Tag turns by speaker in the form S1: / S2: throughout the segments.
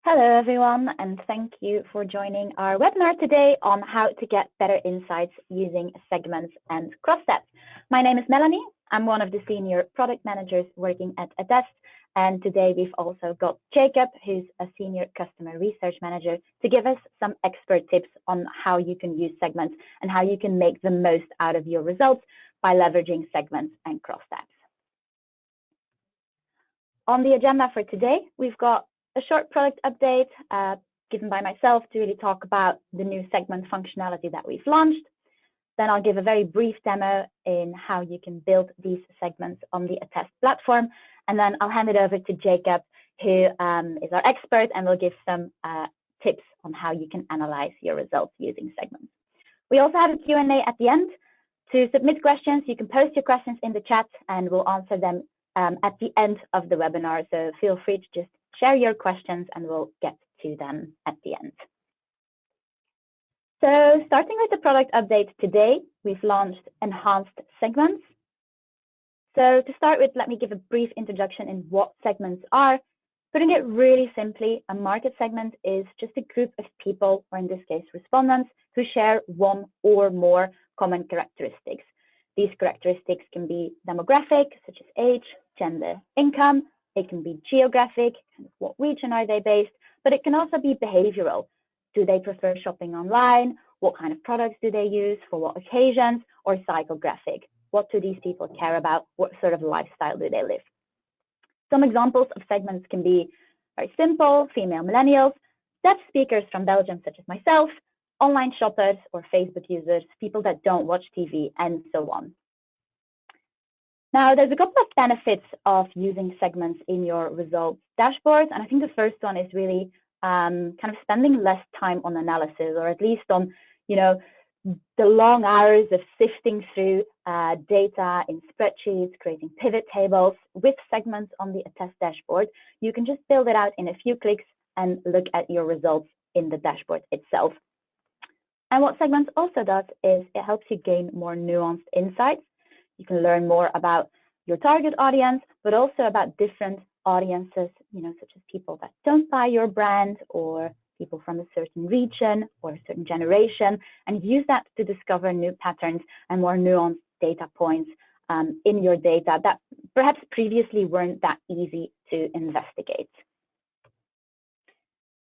S1: Hello, everyone, and thank you for joining our webinar today on how to get better insights using segments and crosstabs. My name is Melanie. I'm one of the senior product managers working at Attest, and today we've also got Jacob, who's a senior customer research manager, to give us some expert tips on how you can use segments and how you can make the most out of your results by leveraging segments and crosstabs. On the agenda for today, we've got a short product update given by myself to really talk about the new segment functionality that we've launched. Then I'll give a very brief demo in how you can build these segments on the Attest platform. And then I'll hand it over to Jacob, who is our expert and will give some tips on how you can analyze your results using segments. We also have a Q&A at the end. To submit questions, you can post your questions in the chat and we'll answer them at the end of the webinar. So feel free to just share your questions and we'll get to them at the end. So starting with the product update today, we've launched enhanced segments. So to start with, let me give a brief introduction in what segments are. Putting it really simply, a market segment is just a group of people, or in this case, respondents, who share one or more common characteristics. These characteristics can be demographic, such as age, gender, income. It can be geographic, what region are they based, but it can also be behavioral. Do they prefer shopping online? What kind of products do they use? For what occasions? Or psychographic? What do these people care about? What sort of lifestyle do they live? Some examples of segments can be very simple: female millennials, Dutch speakers from Belgium, such as myself, online shoppers or Facebook users, people that don't watch TV, and so on. Now, there's a couple of benefits of using segments in your results dashboard, and I think the first one is really kind of spending less time on analysis, or at least on, the long hours of sifting through data in spreadsheets, creating pivot tables. With segments on the Attest dashboard, you can just build it out in a few clicks and look at your results in the dashboard itself. And what segments also does is it helps you gain more nuanced insights. You can learn more about your target audience, but also about different audiences, such as people that don't buy your brand, or people from a certain region or a certain generation, and use that to discover new patterns and more nuanced data points in your data that perhaps previously weren't that easy to investigate.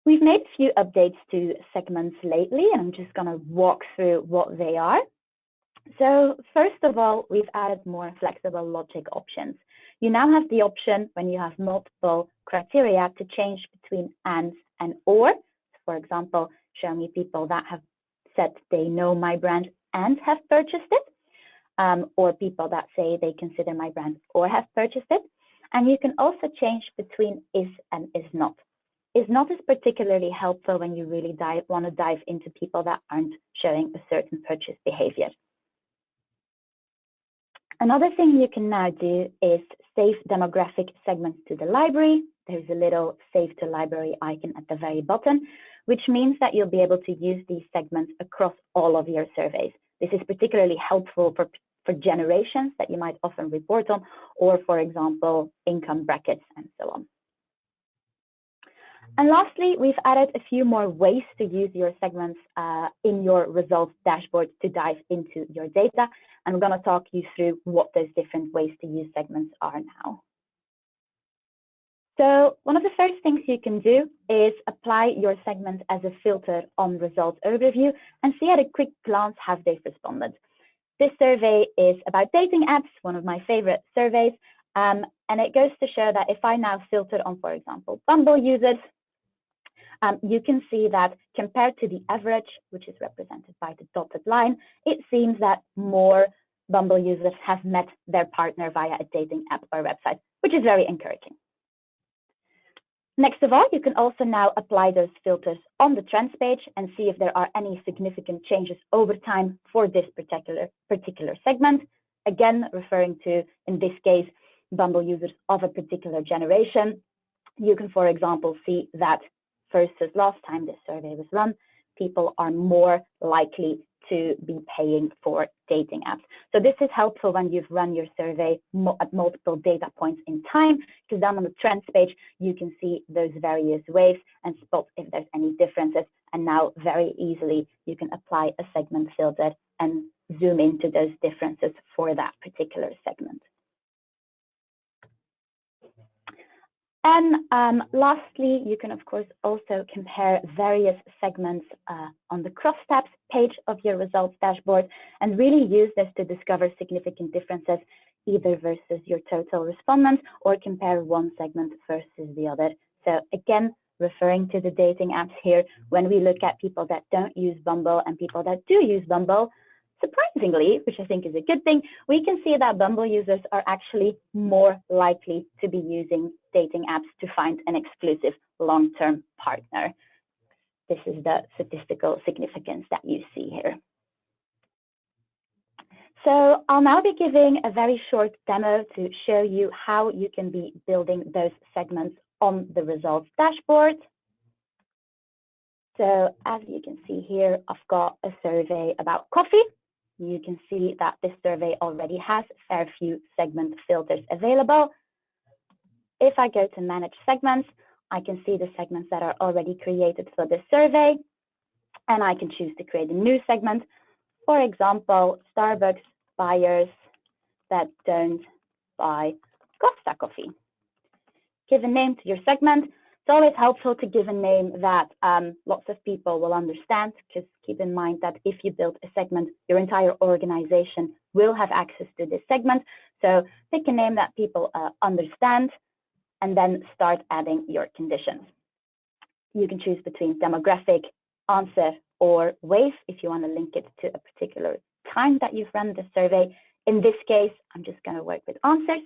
S1: We've made a few updates to segments lately, and I'm just going to walk through what they are. So first of all, we've added more flexible logic options. You now have the option, when you have multiple criteria, to change between and or. For example, show me people that have said they know my brand and have purchased it, or people that say they consider my brand or have purchased it. And you can also change between is and is not. Is not is particularly helpful when you really want to dive into people that aren't showing a certain purchase behavior. Another thing you can now do is save demographic segments to the library. There's a little save to library icon at the very bottom, which means that you'll be able to use these segments across all of your surveys. This is particularly helpful for generations that you might often report on, or for example, income brackets and so on. And lastly, we've added a few more ways to use your segments in your results dashboard to dive into your data. And we're going to talk you through what those different ways to use segments are now. So one of the first things you can do is apply your segment as a filter on results overview and see at a quick glance how they've responded. This survey is about dating apps, one of my favorite surveys. And it goes to show that if I now filter on, for example, Bumble users, you can see that compared to the average, which is represented by the dotted line, it seems that more Bumble users have met their partner via a dating app or website, which is very encouraging. Next of all, you can also now apply those filters on the trends page and see if there are any significant changes over time for this particular segment. Again, referring to, in this case, Bumble users of a particular generation. You can, for example, see that versus last time this survey was run, people are more likely to be paying for dating apps. So this is helpful when you've run your survey at multiple data points in time, because down on the trends page, you can see those various waves and spot if there's any differences. And now very easily, you can apply a segment filter and zoom into those differences for that particular segment. And lastly, you can, of course, also compare various segments on the crosstabs page of your results dashboard and really use this to discover significant differences either versus your total respondents or compare one segment versus the other. So again, referring to the dating apps here, when we look at people that don't use Bumble and people that do use Bumble, surprisingly, which I think is a good thing, we can see that Bumble users are actually more likely to be using dating apps to find an exclusive long-term partner. This is the statistical significance that you see here. So I'll now be giving a very short demo to show you how you can be building those segments on the results dashboard. So as you can see here, I've got a survey about coffee. You can see that this survey already has a fair few segment filters available. If I go to manage segments, I can see the segments that are already created for this survey, and I can choose to create a new segment. For example, Starbucks buyers that don't buy Costa coffee. Give a name to your segment. It's always helpful to give a name that lots of people will understand, because keep in mind that if you build a segment, your entire organization will have access to this segment. So pick a name that people understand and then start adding your conditions. You can choose between demographic, answer, or wave if you want to link it to a particular time that you've run the survey. In this case, I'm just going to work with answers.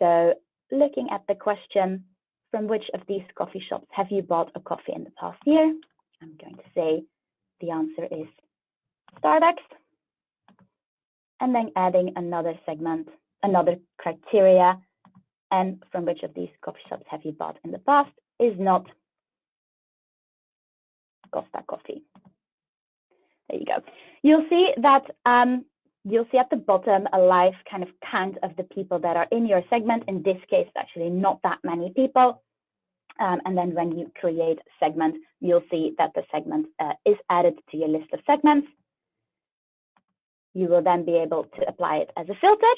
S1: So looking at the question, from which of these coffee shops have you bought a coffee in the past year? I'm going to say the answer is Starbucks. And then adding another segment, another criteria. And from which of these coffee shops have you bought in the past is not Costa Coffee. There you go. You'll see that you'll see at the bottom a live kind of count of the people that are in your segment. In this case, actually not that many people. And then when you create a segment, you'll see that the segment is added to your list of segments. You will then be able to apply it as a filter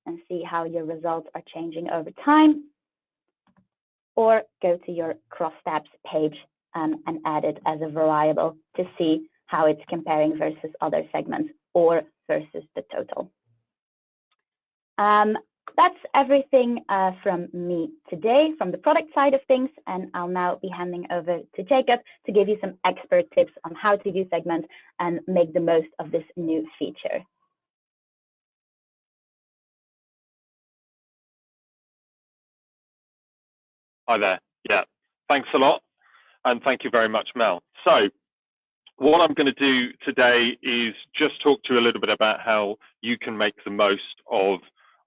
S1: and see how your results are changing over time. Or go to your crosstabs page and add it as a variable to see how it's comparing versus other segments or versus the total. That's everything from me today from the product side of things, and I'll now be handing over to Jacob to give you some expert tips on how to use segments and make the most of this new feature.
S2: Hi there. Yeah, thanks a lot, and thank you very much, Mel. So what I'm going to do today is just talk to you a little bit about how you can make the most of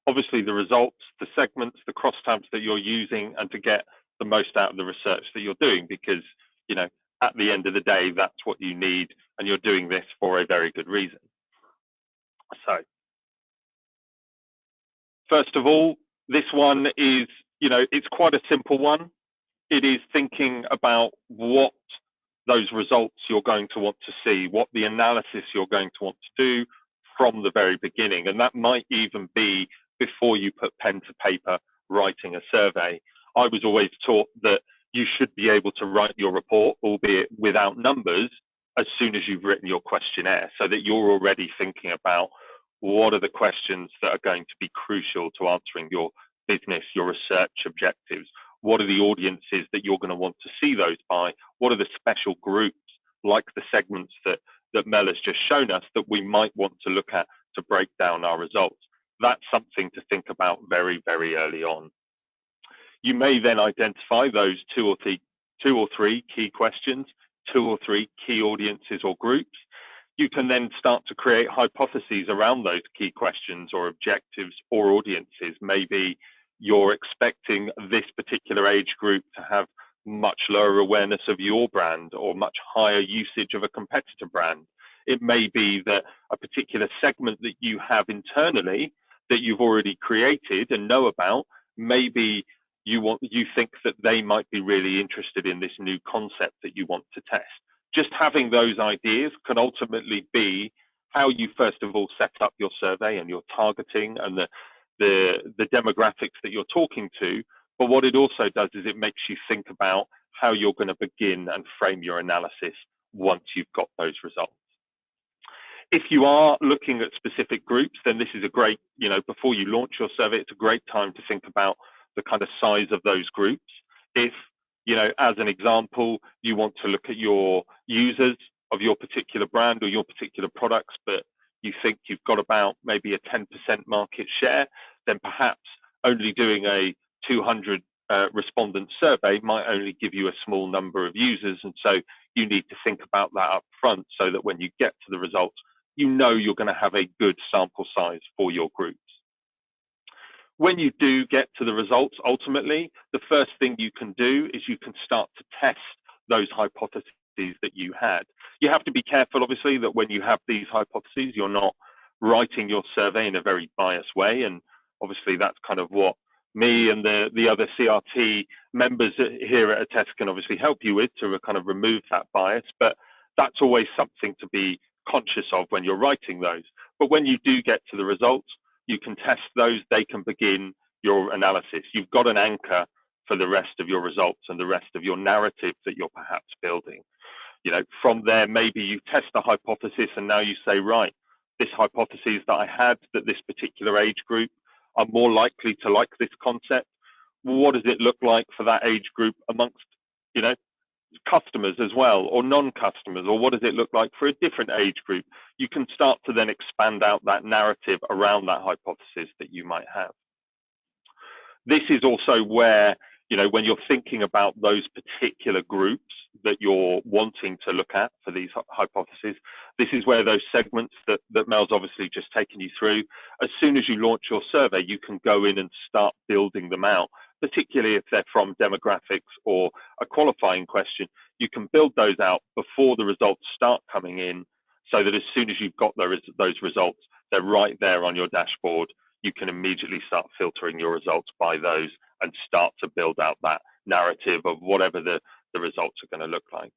S2: obviously the results, the segments, the crosstabs that you're using, and to get the most out of the research that you're doing, because, you know, at the end of the day, that's what you need, and you're doing this for a very good reason. So first of all, this one is, you know, it's quite a simple one. It is thinking about what those results you're going to want to see, what the analysis you're going to want to do from the very beginning. And that might even be before you put pen to paper writing a survey. I was always taught that you should be able to write your report, albeit without numbers, as soon as you've written your questionnaire, so that you're already thinking about what are the questions that are going to be crucial to answering your business, your research objectives. What are the audiences that you're going to want to see those by? What are the special groups, like the segments that Mel has just shown us, that we might want to look at to break down our results? That's something to think about very, very early on. You may then identify those two or three key questions, 2 or 3 key audiences or groups. You can then start to create hypotheses around those key questions or objectives or audiences. Maybe you're expecting this particular age group to have much lower awareness of your brand or much higher usage of a competitor brand. It may be that a particular segment that you have internally that you've already created and know about, maybe you think that they might be really interested in this new concept that you want to test. Just having those ideas can ultimately be how you first of all set up your survey and your targeting and the demographics that you're talking to. But what it also does is it makes you think about how you're going to begin and frame your analysis once you've got those results. If you are looking at specific groups, then this is a great, before you launch your survey, it's a great time to think about the kind of size of those groups. If, as an example, you want to look at your users of your particular brand or your particular products, but you think you've got about maybe a 10% market share, then perhaps only doing a 200 respondent survey might only give you a small number of users. And so you need to think about that up front so that when you get to the results, you're going to have a good sample size for your groups. When you do get to the results, ultimately, the first thing you can do is you can start to test those hypotheses that you had. You have to be careful, obviously, that when you have these hypotheses, you're not writing your survey in a very biased way. And obviously, that's kind of what me and the other CRT members here at Attest can obviously help you with, to kind of remove that bias. But that's always something to be conscious of when you're writing those. But when you do get to the results, you can test those. They can begin your analysis. You've got an anchor for the rest of your results and the rest of your narrative that you're perhaps building. From there, maybe you test a hypothesis and now you say, right, this hypothesis that I had, that this particular age group are more likely to like this concept. What does it look like for that age group amongst, customers as well, or non-customers, or what does it look like for a different age group? You can start to then expand out that narrative around that hypothesis that you might have. This is also where, when you're thinking about those particular groups that you're wanting to look at for these hypotheses, this is where those segments that Mel's obviously just taken you through, as soon as you launch your survey, you can go in and start building them out, particularly if they're from demographics or a qualifying question. You can build those out before the results start coming in, so that as soon as you've got those results, they're right there on your dashboard. You can immediately start filtering your results by those and start to build out that narrative of whatever the results are going to look like.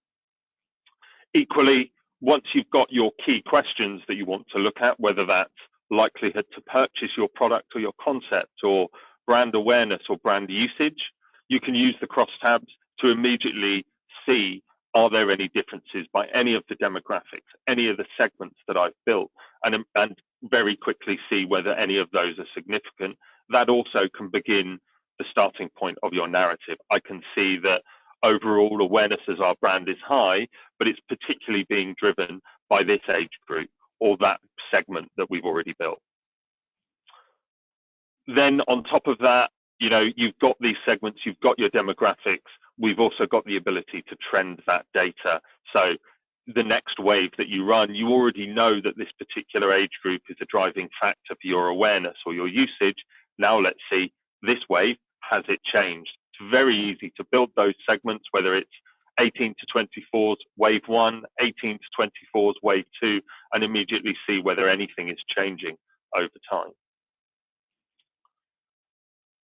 S2: Equally, once you've got your key questions that you want to look at, whether that's likelihood to purchase your product or your concept, or brand awareness or brand usage, you can use the crosstabs to immediately see, are there any differences by any of the demographics, any of the segments that I've built, and very quickly see whether any of those are significant. That also can begin the starting point of your narrative. I can see that overall awareness as our brand is high, but it's particularly being driven by this age group or that segment that we've already built. Then on top of that, you've got these segments, you've got your demographics. We've also got the ability to trend that data. So the next wave that you run, you already know that this particular age group is a driving factor for your awareness or your usage. Now let's see, this wave, has it changed? It's very easy to build those segments, whether it's 18 to 24's wave 1, 18 to 24's wave 2, and immediately see whether anything is changing over time.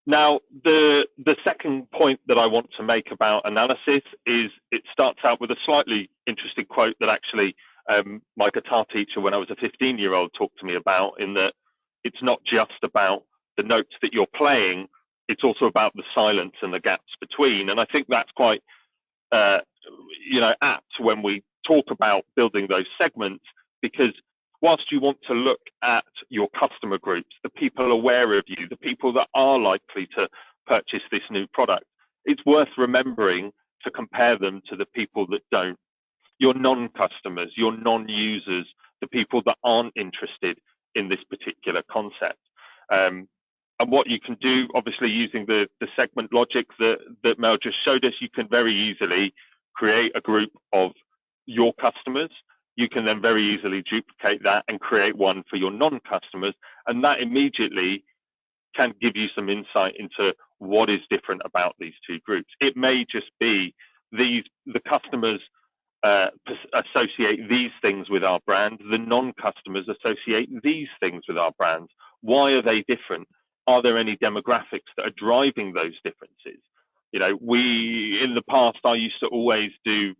S2: Now, the second point that I want to make about analysis is it starts out with a slightly interesting quote that actually my guitar teacher when I was a 15-year-old talked to me about, in that it's not just about the notes that you're playing, it's also about the silence and the gaps between. And I think that's quite, apt when we talk about building those segments, because whilst you want to look at your customer groups, the people aware of you, the people that are likely to purchase this new product, it's worth remembering to compare them to the people that don't. Your non-customers, your non-users, the people that aren't interested in this particular concept. And what you can do, obviously using the segment logic that Mel just showed us, you can very easily create a group of your customers. You can then very easily duplicate that and create one for your non-customers. And that immediately can give you some insight into what is different about these two groups. It may just be the customers associate these things with our brand. The non-customers associate these things with our brands. Why are they different? Are there any demographics that are driving those differences? You know, in the past, I used to always do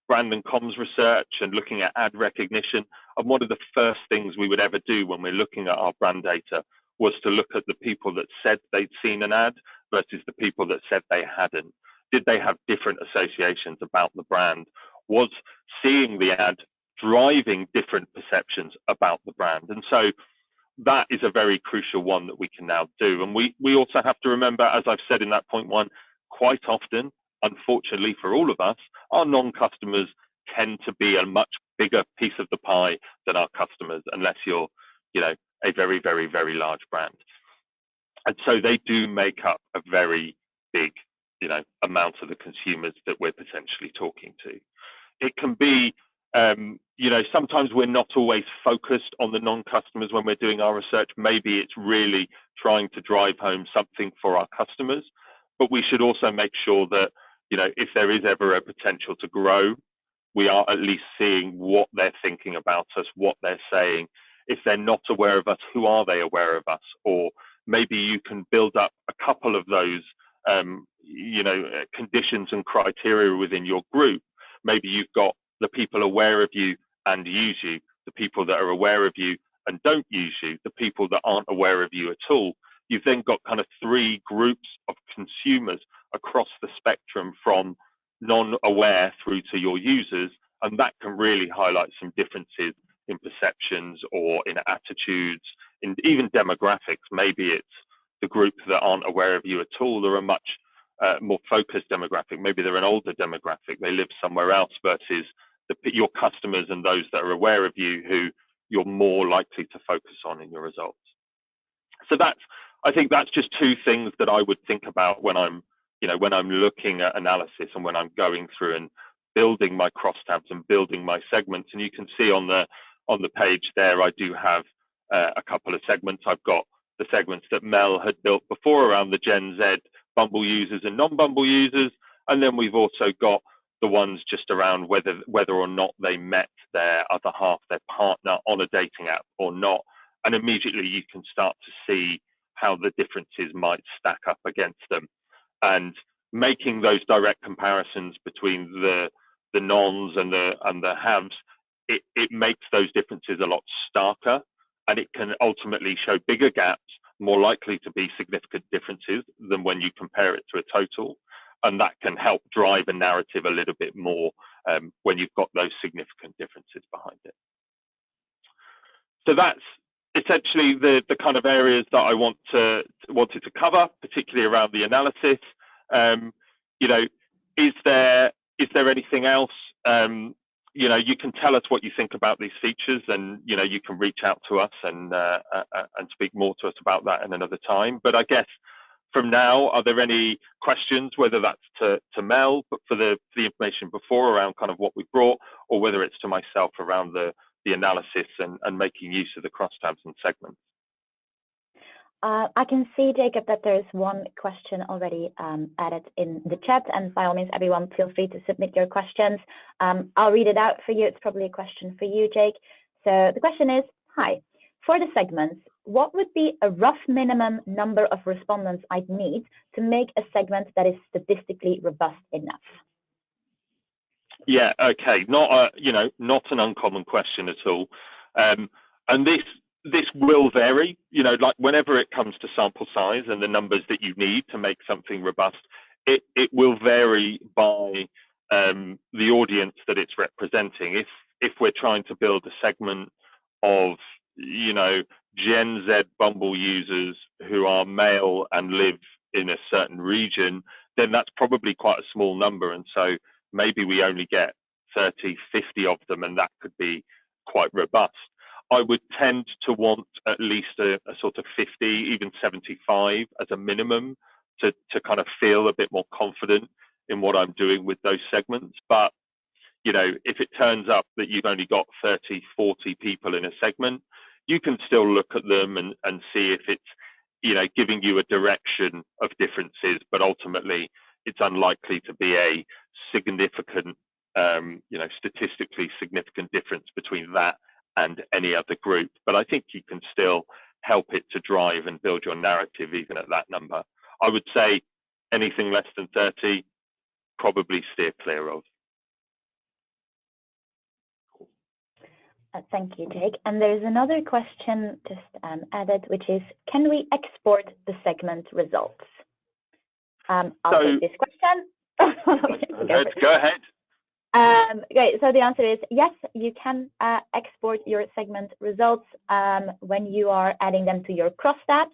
S2: brand and comms research and looking at ad recognition. And one of the first things we would ever do when we're looking at our brand data was to look at the people that said they'd seen an ad versus the people that said they hadn't. Did they have different associations about the brand? Was seeing the ad driving different perceptions about the brand? And so that is a very crucial one that we can now do. And we also have to remember, as I've said in that point one, quite often, unfortunately for all of us, our non-customers tend to be a much bigger piece of the pie than our customers, unless you're, you know, a very, very, very large brand. And so they do make up a very big, you know, amount of the consumers that we're potentially talking to. It can be, you know, sometimes we're not always focused on the non-customers when we're doing our research. Maybe it's really trying to drive home something for our customers, but we should also make sure that, you know, if there is ever a potential to grow, we are at least seeing what they're thinking about us, what they're saying. If they're not aware of us, who are they aware of us? Or maybe you can build up a couple of those, you know, conditions and criteria within your group. Maybe you've got the people aware of you and use you, the people that are aware of you and don't use you, the people that aren't aware of you at all. You've then got kind of three groups of consumers across the spectrum from non-aware through to your users, and that can really highlight some differences in perceptions or in attitudes, in even demographics. Maybe it's the group that aren't aware of you at all. They're a much more focused demographic. Maybe they're an older demographic. They live somewhere else versus your customers and those that are aware of you who you're more likely to focus on in your results. So I think that's just two things that I would think about when I'm, you know, when I'm looking at analysis and when I'm going through and building my crosstabs and building my segments. And you can see on the page there, I do have a couple of segments. I've got the segments that Mel had built before around the Gen Z Bumble users and non-Bumble users. And then we've also got the ones just around whether or not they met their other half, their partner, on a dating app or not. And immediately you can start to see how the differences might stack up against them. And making those direct comparisons between the nons and the haves, it makes those differences a lot starker, and it can ultimately show bigger gaps, more likely to be significant differences than when you compare it to a total. And that can help drive a narrative a little bit more when you've got those significant differences behind it. So that's essentially the kind of areas that I wanted to cover, particularly around the analysis. You know, is there anything else? You know, you can tell us what you think about these features, and you know, you can reach out to us and speak more to us about that in another time. But I guess from now, are there any questions, whether that's to Mel, but for the information before around kind of what we brought, or whether it's to myself around the analysis and making use of the crosstabs and segments?
S1: I can see, Jacob, that there's one question already added in the chat, and by all means, everyone, feel free to submit your questions. I'll read it out for you. It's probably a question for you, Jake. So the question is, hi, for the segments, what would be a rough minimum number of respondents I'd need to make a segment that is statistically robust enough?
S2: Yeah, okay, not an uncommon question at all. And this will vary, you know, like whenever it comes to sample size and the numbers that you need to make something robust, it will vary by the audience that it's representing. If we're trying to build a segment of, you know, Gen Z Bumble users who are male and live in a certain region, then that's probably quite a small number. And so maybe we only get 30, 50 of them, and that could be quite robust. I would tend to want at least a sort of 50, even 75 as a minimum to kind of feel a bit more confident in what I'm doing with those segments. But, you know, if it turns up that you've only got 30, 40 people in a segment, you can still look at them and see if it's, you know, giving you a direction of differences, but ultimately it's unlikely to be a significant statistically significant difference between that and any other group. But I think you can still help it to drive and build your narrative even at that number. I would say anything less than 30, probably steer clear of.
S1: Thank you, Jake. And there's another question just added, which is, can we export the segment results? I'll take this question.
S2: Let's go ahead.
S1: Great. So the answer is yes, you can export your segment results when you are adding them to your crosstabs.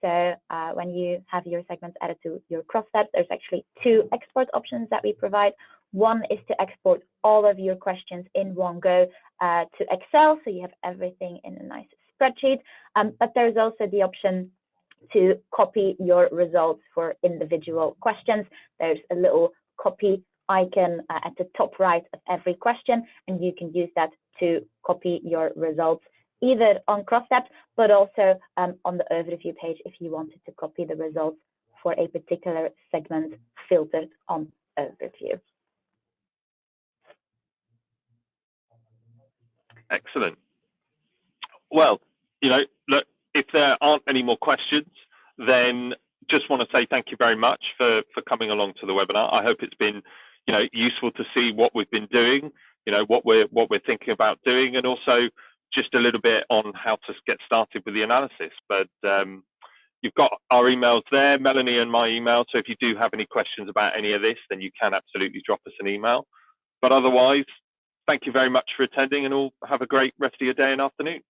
S1: So when you have your segments added to your crosstabs, there's actually two export options that we provide. One is to export all of your questions in one go to Excel, so you have everything in a nice spreadsheet. But there's also the option to copy your results for individual questions. There's a little copy icon at the top right of every question, and you can use that to copy your results either on crosstabs, but also on the overview page if you wanted to copy the results for a particular segment filtered on overview.
S2: Excellent. Well, look, if there aren't any more questions, then just want to say thank you very much for coming along to the webinar. I hope it's been, useful to see what we've been doing, what we're thinking about doing, and also just a little bit on how to get started with the analysis. But you've got our emails there, Melanie and my email. So if you do have any questions about any of this, then you can absolutely drop us an email. But otherwise, thank you very much for attending, and all have a great rest of your day and afternoon.